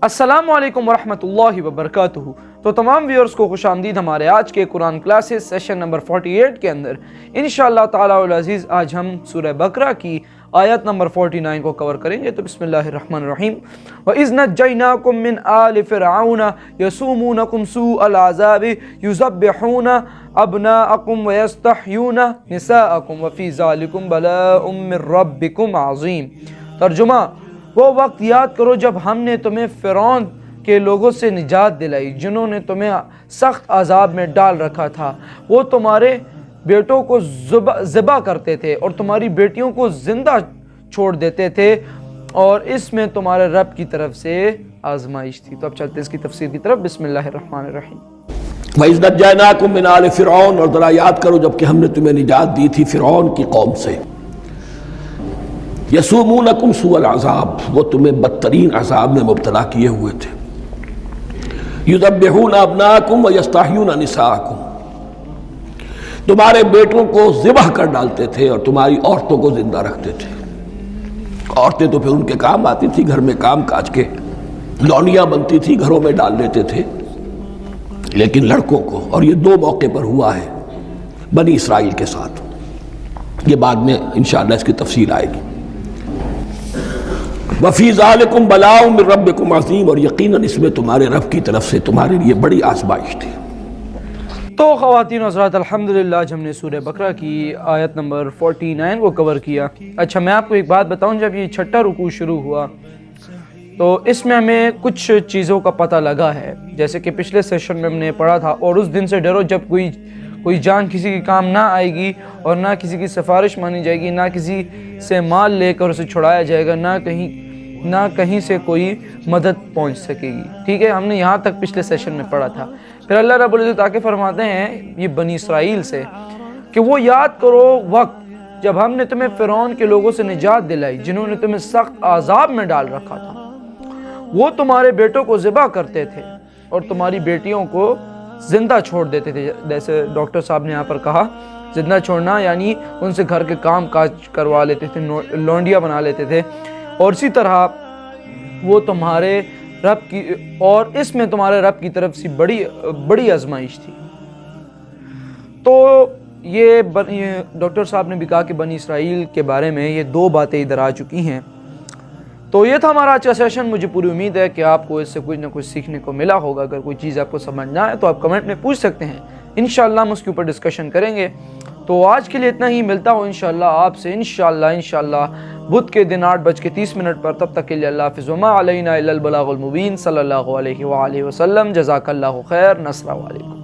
السلام علیکم ورحمۃ اللہ وبرکاتہ۔ تو تمام ویورز کو خوش آمدید ہمارے آج کے قرآن کلاسز سیشن نمبر 48 کے اندر۔ انشاءاللہ تعالی العزیز آج ہم سورہ بقرہ کی آیت نمبر 49 کو کور کریں گے۔ تو بسم اللہ الرحمن الرحیم۔ وَإِذْ نَجَّيْنَاكُم مِّنْ آلِ فِرْعَوْنَ يَسُومُونَكُمْ سُوءَ الْعَذَابِ يُذَبِّحُونَ أَبْنَاءَكُمْ وَيَسْتَحْيُونَ نِسَاءَكُمْ وَفِي ذَلِكُمْ بَلَاءٌ مِّن رَّبِّكُمْ عَظِيمٌ۔ ترجمہ: وہ وقت یاد کرو جب ہم نے تمہیں فرعون کے لوگوں سے نجات دلائی جنہوں نے تمہیں سخت عذاب میں ڈال رکھا تھا۔ وہ تمہارے بیٹوں کو ذبح کرتے تھے اور تمہاری بیٹیوں کو زندہ چھوڑ دیتے تھے، اور اس میں تمہارے رب کی طرف سے آزمائش تھی۔ تو اب چلتے اس کی تفسیر کی طرف۔ بسم اللہ الرحمن الرحیم۔ وَإِذْ نَجَّيْنَاكُم مِّنْ آلِ فِرْعَوْنَ، اور ذرا یاد کرو جب کہ ہم نے تمہیں نجات دی تھی فرعون کی قوم سے۔ یسومونکم سوء العذاب، وہ تمہیں بدترین عذاب میں مبتلا کیے ہوئے تھے۔ یذبحون ابناءکم ویستحیون نساءکم، تمہارے بیٹوں کو ذبح کر ڈالتے تھے اور تمہاری عورتوں کو زندہ رکھتے تھے۔ عورتیں تو پھر ان کے کام آتی تھی، گھر میں کام کاج کے لونیاں بنتی تھی، گھروں میں ڈال لیتے تھے، لیکن لڑکوں کو، اور یہ دو موقع پر ہوا ہے بنی اسرائیل کے ساتھ، یہ بعد میں انشاءاللہ اس کی تفصیل آئے گی۔ وَفِي ذَلِكُمْ بَلَاءٌ مِّن رَّبِّكُمْ عَظِيمٌ، اور یقیناً اس میں تمہارے رب کی طرف سے تمہارے لیے بڑی آزمائش تھی۔ تو خواتین و حضرات، الحمدللہ آج ہم نے سورہ بقرہ کی آیت نمبر 49 کو کور کیا۔ اچھا، میں آپ کو ایک بات بتاؤں، جب یہ چھٹا رکوع شروع ہوا تو اس میں ہمیں کچھ چیزوں کا پتہ لگا ہے، جیسے کہ پچھلے سیشن میں ہم نے پڑھا تھا، اور اس دن سے ڈرو جب کوئی جان کسی کی کام نہ آئے گی، اور نہ کسی کی سفارش مانی جائے گی، نہ کسی سے مال لے کر اسے چھڑایا جائے گا، نہ کہیں سے کوئی مدد پہنچ سکے گی۔ ٹھیک ہے، ہم نے یہاں تک پچھلے سیشن میں پڑھا تھا۔ پھر اللہ رب العزت آگے فرماتے ہیں یہ بنی اسرائیل سے کہ وہ یاد کرو وقت جب ہم نے تمہیں فرعون کے لوگوں سے نجات دلائی جنہوں نے تمہیں سخت عذاب میں ڈال رکھا تھا۔ وہ تمہارے بیٹوں کو ذبح کرتے تھے اور تمہاری بیٹیوں کو زندہ چھوڑ دیتے تھے، جیسے ڈاکٹر صاحب نے یہاں پر کہا زندہ چھوڑنا، یعنی ان سے گھر کے کام کاج کروا لیتے تھے، لونڈیاں بنا لیتے تھے، اور اسی طرح وہ تمہارے رب کی، اور اس میں تمہارے رب کی طرف سے بڑی آزمائش تھی۔ تو یہ ڈاکٹر صاحب نے بھی کہا کہ بنی اسرائیل کے بارے میں یہ دو باتیں ادھر آ چکی ہیں۔ تو یہ تھا ہمارا آج کا سیشن۔ مجھے پوری امید ہے کہ آپ کو اس سے کچھ نہ کچھ سیکھنے کو ملا ہوگا۔ اگر کوئی چیز آپ کو سمجھ نہ آئے تو آپ کمنٹ میں پوچھ سکتے ہیں، انشاءاللہ ہم اس کے اوپر ڈسکشن کریں گے۔ تو آج کے لیے اتنا ہی، ملتا ہوں انشاءاللہ آپ سے انشاءاللہ بدھ کے دن 8:30 پر۔ تب تک کے لیے اللہ حافظ، وما علینا الا البلاغ المبین۔ صلی اللہ علیہ وآلہ وسلم۔ جزاک اللہ خیر، نصر علیکم۔